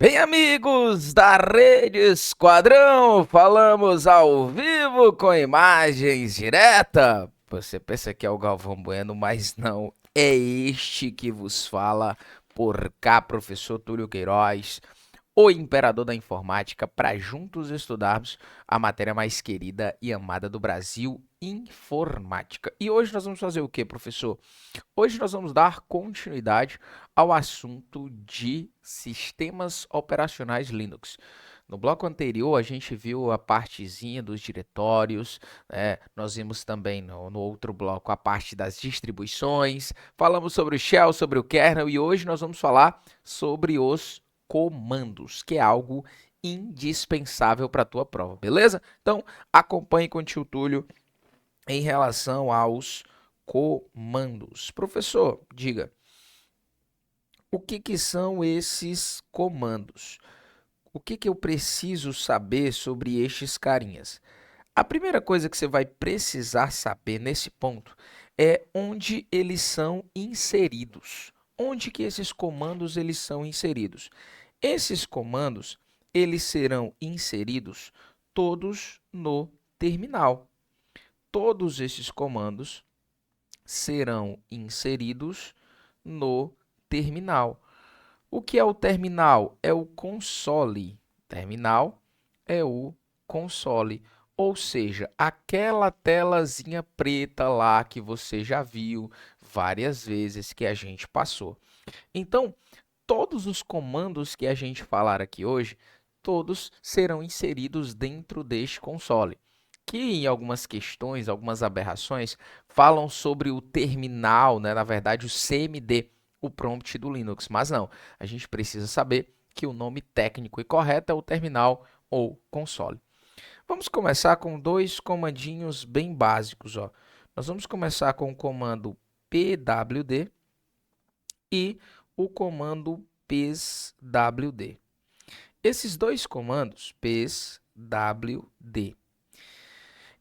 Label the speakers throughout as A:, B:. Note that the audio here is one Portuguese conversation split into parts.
A: Bem, amigos da Rede Esquadrão, falamos ao vivo com imagens direta. Você pensa que é o Galvão Bueno, mas não, é este que vos fala por cá, professor Túlio Queiroz, o imperador da informática, para juntos estudarmos a matéria mais querida e amada do Brasil, informática. E hoje nós vamos fazer o que, professor? Hoje nós vamos dar continuidade ao assunto de sistemas operacionais Linux. No bloco anterior, a gente viu a partezinha dos diretórios, né? Nós vimos também no outro bloco a parte das distribuições, falamos sobre o shell, sobre o kernel e hoje nós vamos falar sobre os comandos, que é algo indispensável para a tua prova, beleza? Então, acompanhe com o tio Túlio em relação aos comandos. Professor, diga, o que são esses comandos? O que eu preciso saber sobre estes carinhas? A primeira coisa que você vai precisar saber nesse ponto é onde eles são inseridos. Onde que esses comandos eles são inseridos? Esses comandos eles serão inseridos todos no terminal. Todos esses comandos serão inseridos no terminal. O que é o terminal? É o console. Terminal é o console, ou seja, aquela telazinha preta lá que você já viu várias vezes que a gente passou. Então, todos os comandos que a gente falar aqui hoje, todos serão inseridos dentro deste console, que em algumas questões, algumas aberrações, falam sobre o terminal, né? Na verdade, o CMD, o prompt do Linux. Mas não, a gente precisa saber que o nome técnico e correto é o terminal ou console. Vamos começar com dois comandinhos bem básicos, ó. Nós vamos começar com o comando pwd e o comando pswd. Esses dois comandos, pswd,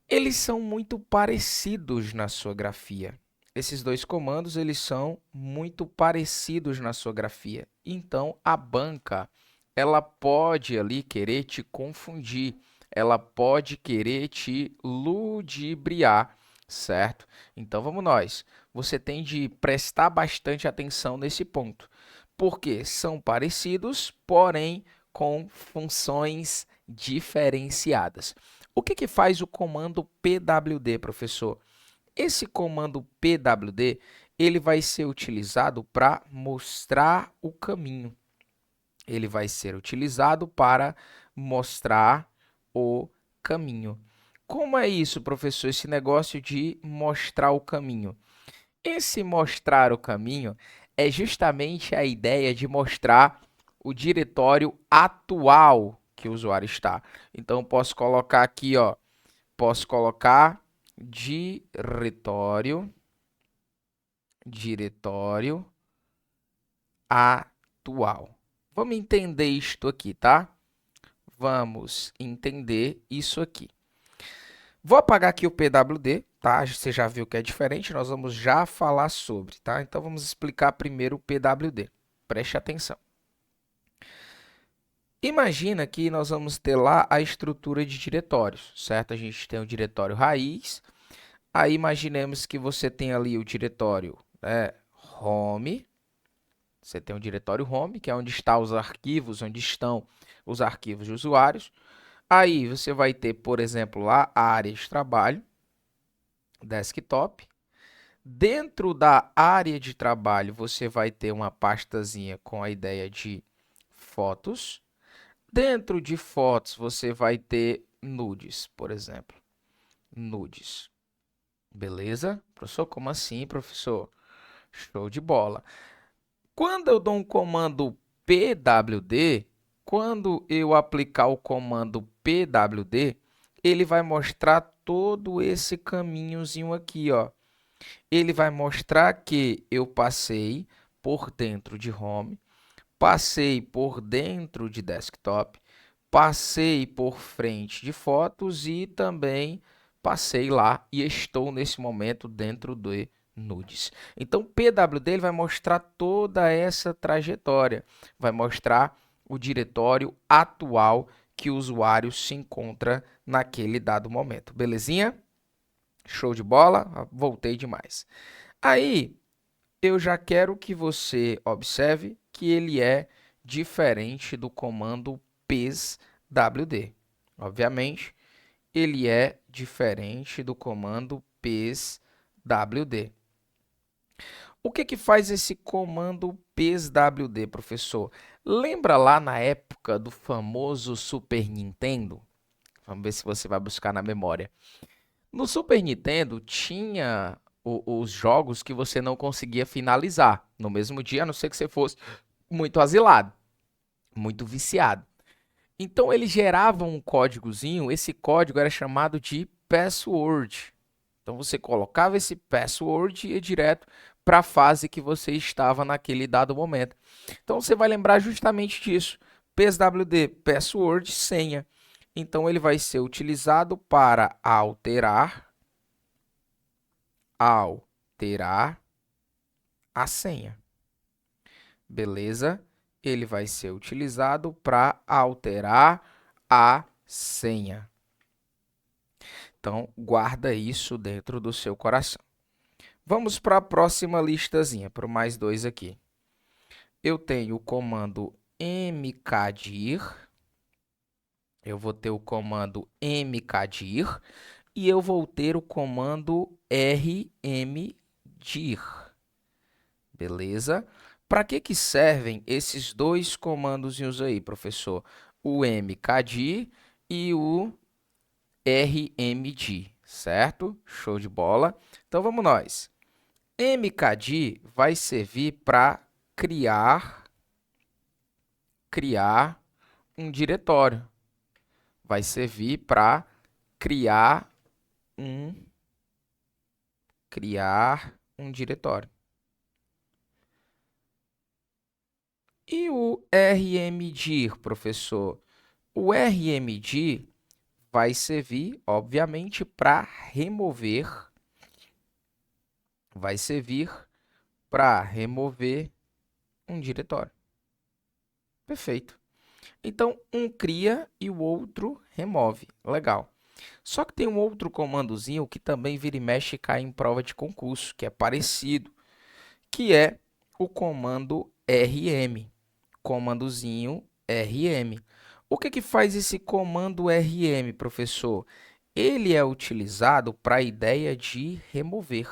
A: eles são muito parecidos na sua grafia. Esses dois comandos, eles são muito parecidos na sua grafia. Então, a banca, ela pode ali querer te confundir, ela pode querer te ludibriar, certo? Então, vamos nós. Você tem de prestar bastante atenção nesse ponto, porque são parecidos, porém com funções diferenciadas. O que faz o comando pwd, professor? Esse comando pwd, ele vai ser utilizado para mostrar o caminho. Ele vai ser utilizado para mostrar o caminho. Como é isso, professor, esse negócio de mostrar o caminho? Esse mostrar o caminho é justamente a ideia de mostrar o diretório atual que o usuário está. Então, posso colocar aqui, ó, posso colocar diretório atual. Vamos entender isto aqui, tá? Vamos entender isso aqui. Vou apagar aqui o pwd, tá? Você já viu que é diferente, nós vamos já falar sobre, tá? Então, vamos explicar primeiro o pwd. Preste atenção. Imagina que nós vamos ter lá a estrutura de diretórios, certo? A gente tem o diretório raiz. Aí, imaginemos que você tem ali o diretório, né, home. Você tem o diretório home, que é onde estão os arquivos, onde estão os arquivos de usuários. Aí, você vai ter, por exemplo, lá a área de trabalho, desktop. Dentro da área de trabalho, você vai ter uma pastazinha com a ideia de fotos. Dentro de fotos, você vai ter nudes, por exemplo. Nudes. Beleza? Professor, como assim, professor? Show de bola. Quando eu dou um comando pwd, quando eu aplicar o comando pwd, ele vai mostrar todo esse caminhozinho aqui, ó. Ele vai mostrar que eu passei por dentro de home, passei por dentro de desktop, passei por frente de fotos e também passei lá e estou nesse momento dentro de nudes. Então, o PWD ele vai mostrar toda essa trajetória, vai mostrar o diretório atual que o usuário se encontra naquele dado momento. Belezinha? Show de bola? Voltei demais. Aí, eu já quero que você observe que ele é diferente do comando pswd. Obviamente, ele é diferente do comando pswd. O que faz esse comando pswd, professor? Lembra lá na época do famoso Super Nintendo? Vamos ver se você vai buscar na memória. No Super Nintendo tinha os jogos que você não conseguia finalizar no mesmo dia, a não ser que você fosse muito asilado, muito viciado. Então ele gerava um códigozinho, esse código era chamado de password. Então você colocava esse password e ia direto para a fase que você estava naquele dado momento. Então você vai lembrar justamente disso. PSWD, password, senha. Então ele vai ser utilizado para alterar a senha. Beleza? Ele vai ser utilizado para alterar a senha. Então, guarda isso dentro do seu coração. Vamos para a próxima listazinha, para o mais dois aqui. Eu tenho o comando mkdir, eu vou ter o comando mkdir e eu vou ter o comando rmdir. Beleza? Para que servem esses dois comandos aí, professor? O mkdir e o rmdir, certo? Show de bola. Então, vamos nós. mkdir vai servir para criar um diretório. Vai servir para criar um diretório. E o rmdir, professor? O rmdir vai servir, obviamente, para remover. Vai servir para remover um diretório. Perfeito. Então, um cria e o outro remove. Legal. Só que tem um outro comandozinho que também vira e mexe e cai em prova de concurso, que é parecido, que é o comando rm. Comandozinho rm. O que faz esse comando rm, professor? Ele é utilizado para a ideia de remover.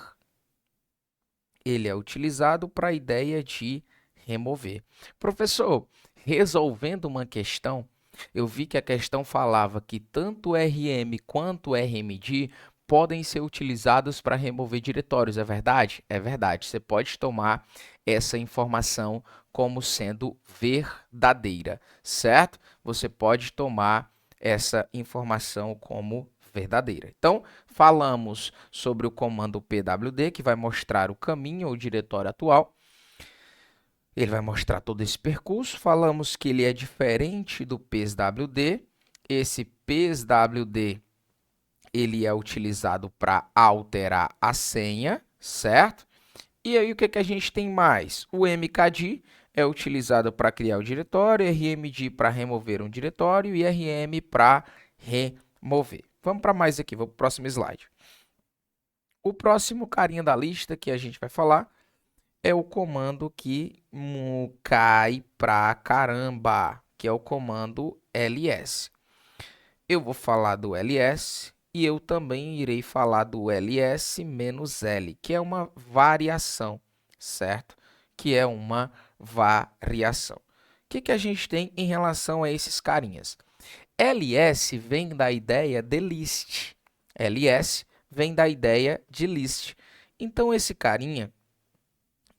A: Ele é utilizado para a ideia de remover. Professor, resolvendo uma questão, eu vi que a questão falava que tanto rm quanto rmdir podem ser utilizados para remover diretórios, é verdade? É verdade. Você pode tomar essa informação como sendo verdadeira, certo? Você pode tomar essa informação como verdadeira. Então, falamos sobre o comando pwd, que vai mostrar o caminho ou diretório atual. Ele vai mostrar todo esse percurso. Falamos que ele é diferente do pswd. Esse pswd ele é utilizado para alterar a senha, certo? E aí, o que a gente tem mais? O mkdir é utilizado para criar o diretório, rmdir para remover um diretório e rm para remover. Vamos para mais aqui, vamos para o próximo slide. O próximo carinha da lista que a gente vai falar é o comando que cai pra caramba, que é o comando ls. Eu vou falar do ls e eu também irei falar do ls-l, que é uma variação, certo? Que é uma variação. O que a gente tem em relação a esses carinhas? ls vem da ideia de list. ls vem da ideia de list. Então, esse carinha,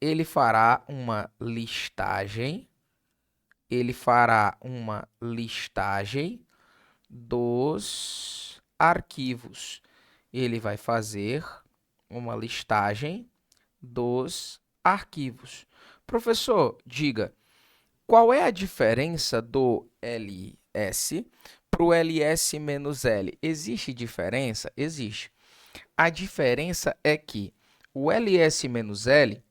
A: ele fará uma listagem, dos arquivos. Ele vai fazer uma listagem dos arquivos. Professor, diga, qual é a diferença do ls para o ls-l? Existe diferença? Existe. A diferença é que o ls-l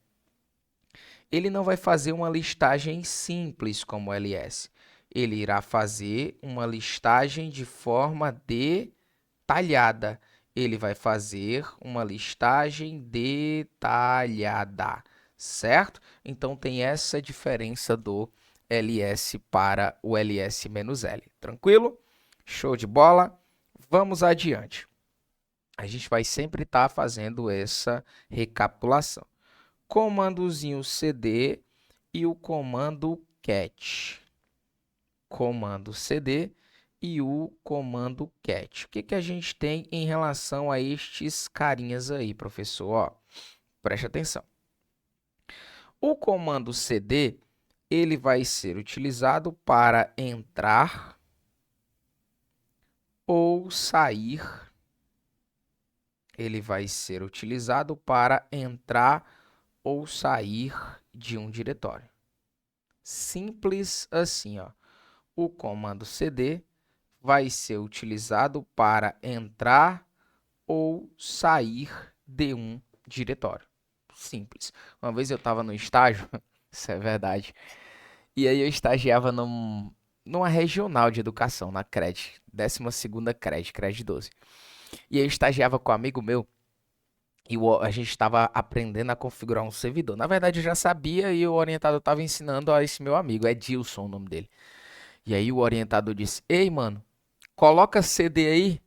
A: ele não vai fazer uma listagem simples como o ls. Ele irá fazer uma listagem de forma detalhada. Ele vai fazer uma listagem detalhada, certo? Então, tem essa diferença do ls para o ls-l. Tranquilo? Show de bola? Vamos adiante. A gente vai sempre estar fazendo essa recapitulação. Comandozinho cd e o comando cat. Comando cd e o comando cat. O que a gente tem em relação a estes carinhas aí, professor? Ó, preste atenção. O comando cd, ele vai ser utilizado para entrar ou sair. Ele vai ser utilizado para entrar ou sair de um diretório. Simples assim, ó. O comando cd vai ser utilizado para entrar ou sair de um diretório. Simples. Uma vez eu estava no estágio, isso é verdade, e aí eu estagiava numa regional de educação, na CRED, 12ª CRED, CRED 12. E aí eu estagiava com um amigo meu, e a gente estava aprendendo a configurar um servidor. Na verdade, eu já sabia e o orientador estava ensinando a esse meu amigo, é Dilson o nome dele. E aí o orientador disse, ei, mano, coloca CD aí.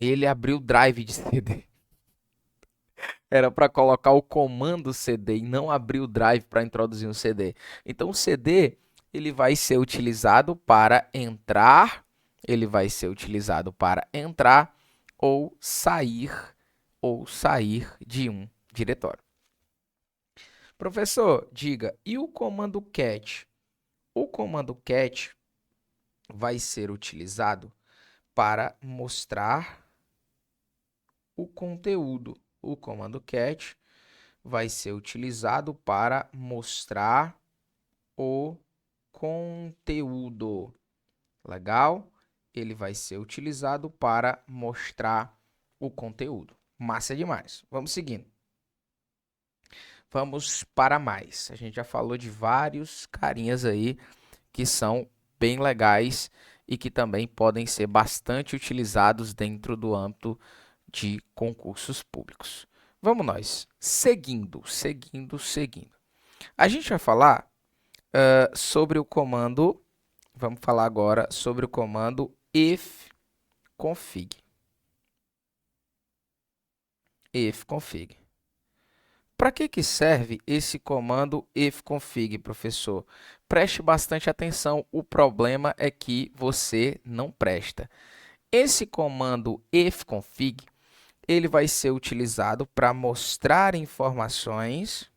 A: Ele abriu o drive de CD. Era para colocar o comando CD e não abrir o drive para introduzir um CD. Então o CD ele vai ser utilizado para entrar, ou sair de um diretório. Professor, diga, e o comando cat? O comando cat vai ser utilizado para mostrar o conteúdo. O comando cat vai ser utilizado para mostrar o conteúdo. Legal? Ele vai ser utilizado para mostrar o conteúdo. Massa demais. Vamos seguindo. Vamos para mais. A gente já falou de vários carinhas aí que são bem legais e que também podem ser bastante utilizados dentro do âmbito de concursos públicos. Vamos nós, seguindo. A gente vai falar sobre o comando, vamos falar agora sobre o comando ifconfig. Ifconfig. Para que serve esse comando ifconfig, professor? Preste bastante atenção, o problema é que você não presta. Esse comando ifconfig, ele vai ser utilizado para mostrar informações.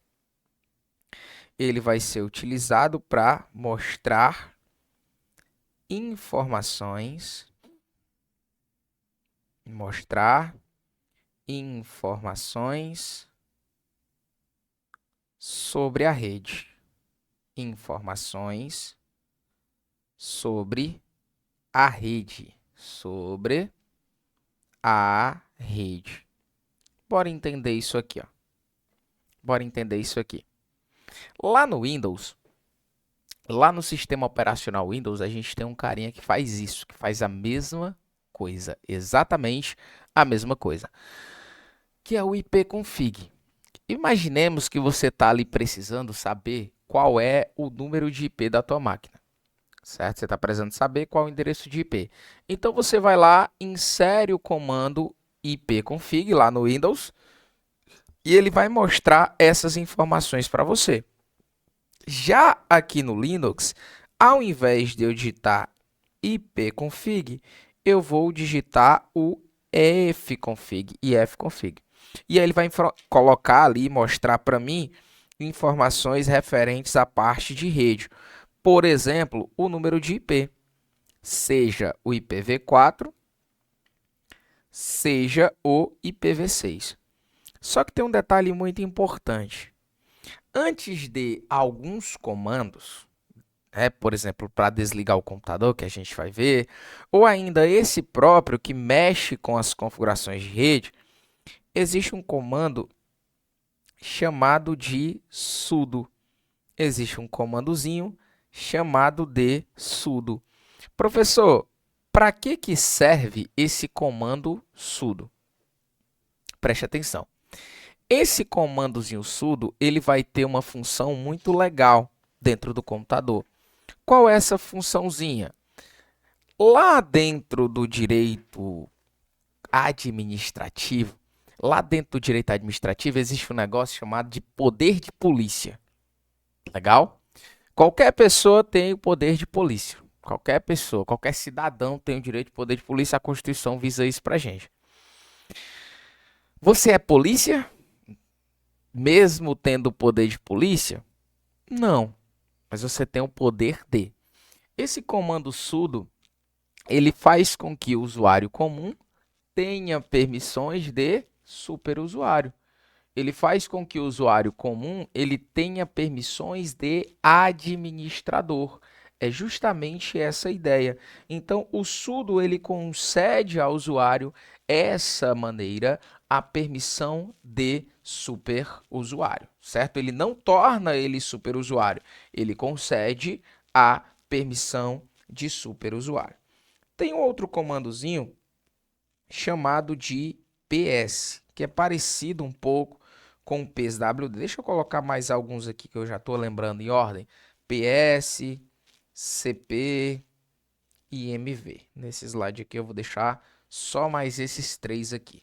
A: Ele vai ser utilizado para mostrar informações. Sobre a rede. Informações sobre a rede. Sobre a rede. Bora entender isso aqui, ó. Lá no Windows, lá no sistema operacional Windows, a gente tem um carinha que faz isso, que faz a mesma coisa, exatamente a mesma coisa, que é o ipconfig. Imaginemos que você está ali precisando saber qual é o número de IP da tua máquina, certo? Você está precisando saber qual é o endereço de IP. Então, você vai lá, insere o comando ipconfig lá no Windows e ele vai mostrar essas informações para você. Já aqui no Linux, ao invés de eu digitar ipconfig, eu vou digitar o ifconfig. E aí ele vai colocar ali, mostrar para mim informações referentes à parte de rede. Por exemplo, o número de IP, seja o IPv4, seja o IPv6. Só que tem um detalhe muito importante. Antes de alguns comandos, por exemplo, para desligar o computador, que a gente vai ver, ou ainda esse próprio que mexe com as configurações de rede, existe um comando chamado de sudo. Existe um comandozinho chamado de sudo. Professor, para que serve esse comando sudo? Preste atenção. Esse comandozinho sudo, ele vai ter uma função muito legal dentro do computador. Qual é essa funçãozinha? Lá dentro do direito administrativo, existe um negócio chamado de poder de polícia. Legal? Qualquer pessoa tem o poder de polícia. Qualquer pessoa, qualquer cidadão tem o direito de poder de polícia. A Constituição visa isso pra gente. Você é polícia? Mesmo tendo o poder de polícia? Não. Mas você tem o poder de. Esse comando sudo, ele faz com que o usuário comum tenha permissões de superusuário. Ele faz com que o usuário comum ele tenha permissões de administrador. É justamente essa a ideia. Então, o sudo ele concede ao usuário essa maneira a permissão de superusuário, certo? Ele não torna ele superusuário, ele concede a permissão de superusuário. Tem um outro comandozinho chamado de PS, que é parecido um pouco com o PSWD. Deixa eu colocar mais alguns aqui que eu já estou lembrando em ordem. PS, CP e MV. Nesse slide aqui eu vou deixar só mais esses três aqui.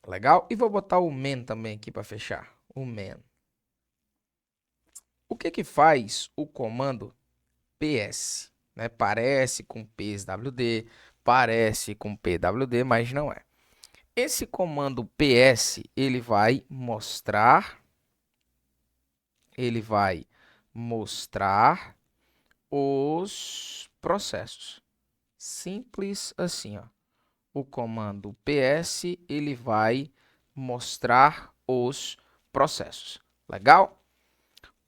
A: Legal? E vou botar o man também aqui para fechar. O man. O que faz o comando PS? Né? Parece com PSWD, parece com PWD, mas não é. Esse comando PS, ele vai mostrar os processos. Simples assim, ó. O comando PS, ele vai mostrar os processos. Legal?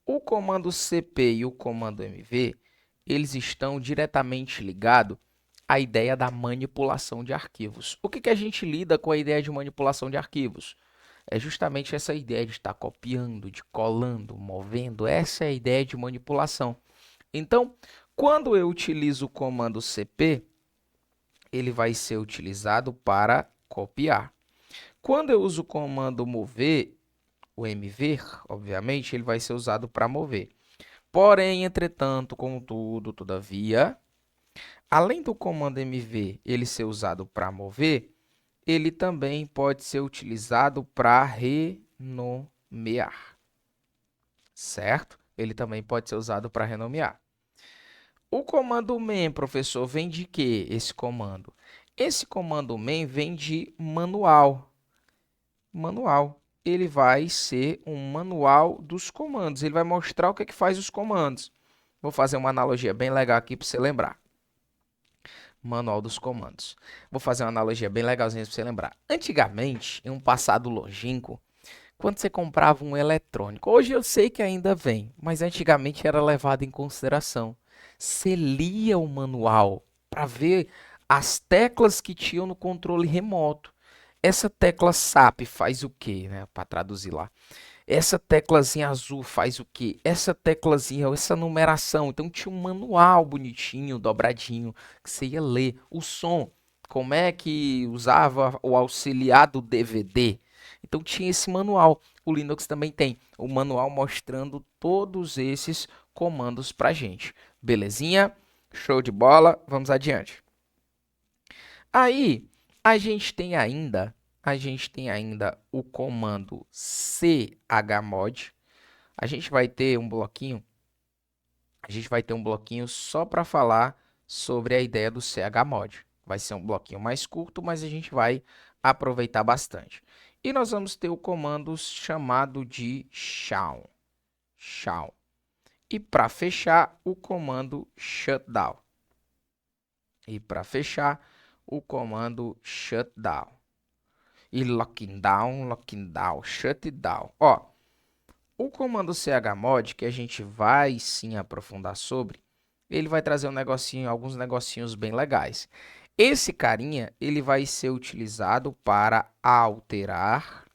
A: O comando CP e o comando MV, eles estão diretamente ligados à ideia da manipulação de arquivos. O que a gente lida com a ideia de manipulação de arquivos? É justamente essa ideia de estar copiando, de colando, movendo. Essa é a ideia de manipulação. Então, quando eu utilizo o comando CP, ele vai ser utilizado para copiar. Quando eu uso o comando mover, o MV, obviamente, ele vai ser usado para mover. Porém, entretanto, contudo, todavia, além do comando MV ele ser usado para mover, ele também pode ser utilizado para renomear, certo? Ele também pode ser usado para renomear. O comando man, professor, vem de quê, esse comando? Esse comando man vem de manual. Manual. Ele vai ser um manual dos comandos. Ele vai mostrar o que faz os comandos. Vou fazer uma analogia bem legal aqui para você lembrar. Manual dos comandos. Vou fazer uma analogia bem legalzinha para você lembrar. Antigamente, em um passado longínquo, quando você comprava um eletrônico, hoje eu sei que ainda vem, mas antigamente era levado em consideração. Você lia o manual para ver as teclas que tinham no controle remoto. Essa tecla SAP faz o quê, né? Para traduzir lá. Essa teclazinha azul faz o quê? Essa teclazinha, essa numeração. Então tinha um manual bonitinho, dobradinho, que você ia ler. O som, como é que usava o auxiliar do DVD. Então tinha esse manual. O Linux também tem o manual mostrando todos esses comandos para gente. Belezinha? Show de bola. Vamos adiante. Aí a gente tem ainda o comando chmod. A gente vai ter um bloquinho só para falar sobre a ideia do chmod. Vai ser um bloquinho mais curto, mas a gente vai aproveitar bastante. E nós vamos ter o comando chamado de shawn. E para fechar, o comando shutdown. E lockdown, shutdown. Ó, o comando chmod, que a gente vai sim aprofundar sobre, ele vai trazer alguns negocinhos bem legais. Esse carinha, ele vai ser utilizado para alterar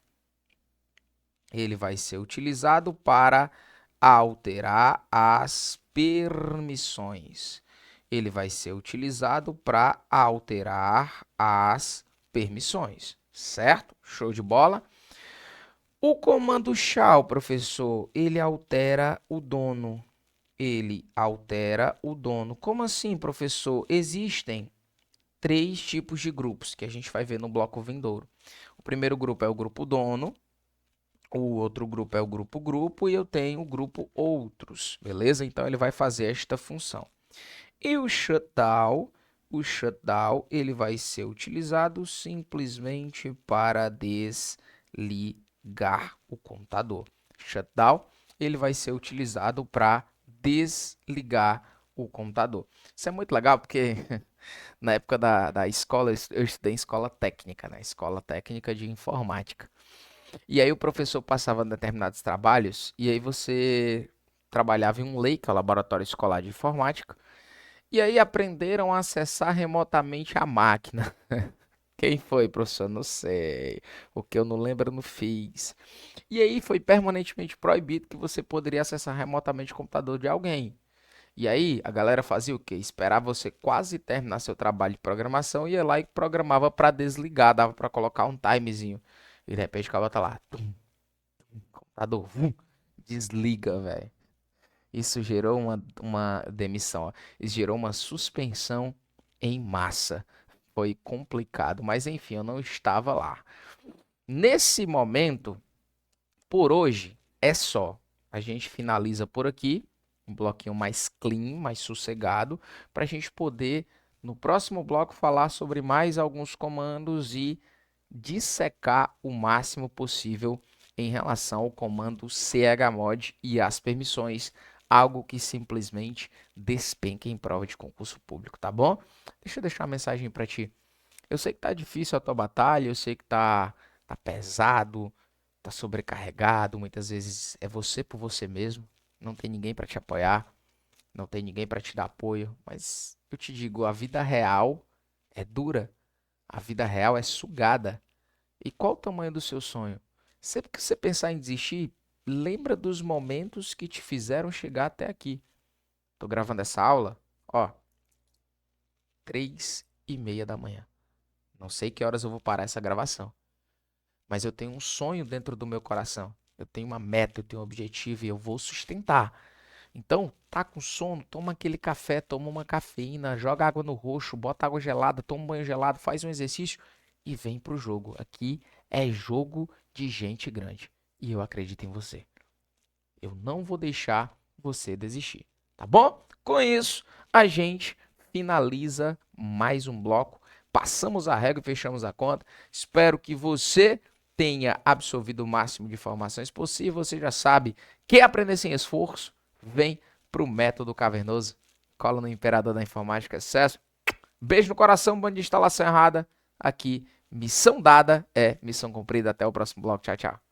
A: as permissões. Ele vai ser utilizado para alterar as permissões, certo? Show de bola? O comando shall, professor, ele altera o dono. Ele altera o dono. Como assim, professor? Existem 3 tipos de grupos que a gente vai ver no bloco vindouro. O primeiro grupo é o grupo dono, o outro grupo é o grupo grupo e eu tenho o grupo outros, beleza? Então ele vai fazer esta função. E o shutdown, ele vai ser utilizado simplesmente para desligar o contador. Shutdown, ele vai ser utilizado para desligar o computador. Isso é muito legal porque na época da escola, eu estudei em escola técnica, né? Escola técnica de informática. E aí o professor passava determinados trabalhos e aí você trabalhava em um LEI, que é o Laboratório Escolar de Informática, e aí aprenderam a acessar remotamente a máquina. Quem foi, professor? Não sei. O que eu não lembro, eu não fiz. E aí foi permanentemente proibido que você poderia acessar remotamente o computador de alguém. E aí a galera fazia o quê? Esperava você quase terminar seu trabalho de programação, ia lá e programava para desligar, dava para colocar um timezinho. E de repente ficava tá lá, tum, computador, desliga, velho. Isso gerou uma demissão, ó. Isso gerou uma suspensão em massa. Foi complicado, mas enfim, eu não estava lá. Nesse momento, por hoje, é só. A gente finaliza por aqui, um bloquinho mais clean, mais sossegado, para a gente poder, no próximo bloco, falar sobre mais alguns comandos e dissecar o máximo possível em relação ao comando chmod e as permissões, algo que simplesmente despenca em prova de concurso público, tá bom? Deixa eu deixar uma mensagem para ti. Eu sei que tá difícil a tua batalha, eu sei que tá pesado, tá sobrecarregado, muitas vezes é você por você mesmo, não tem ninguém para te apoiar, não tem ninguém para te dar apoio, mas eu te digo, a vida real é dura, a vida real é sugada. E qual o tamanho do seu sonho? Sempre que você pensar em desistir, lembra dos momentos que te fizeram chegar até aqui. Tô gravando essa aula, ó, 3:30 da manhã. Não sei que horas eu vou parar essa gravação, mas eu tenho um sonho dentro do meu coração. Eu tenho uma meta, eu tenho um objetivo e eu vou sustentar. Então, tá com sono, toma aquele café, toma uma cafeína, joga água no roxo, bota água gelada, toma um banho gelado, faz um exercício e vem pro jogo. Aqui é jogo de gente grande e eu acredito em você. Eu não vou deixar você desistir, tá bom? Com isso, a gente finaliza mais um bloco. Passamos a régua e fechamos a conta. Espero que você tenha absorvido o máximo de informações possível. Você já sabe que aprender sem esforço vem para o método cavernoso. Cola no Imperador da Informática. Sucesso. Beijo no coração, bando de instalação errada. Aqui, missão dada é missão cumprida. Até o próximo bloco. Tchau, tchau.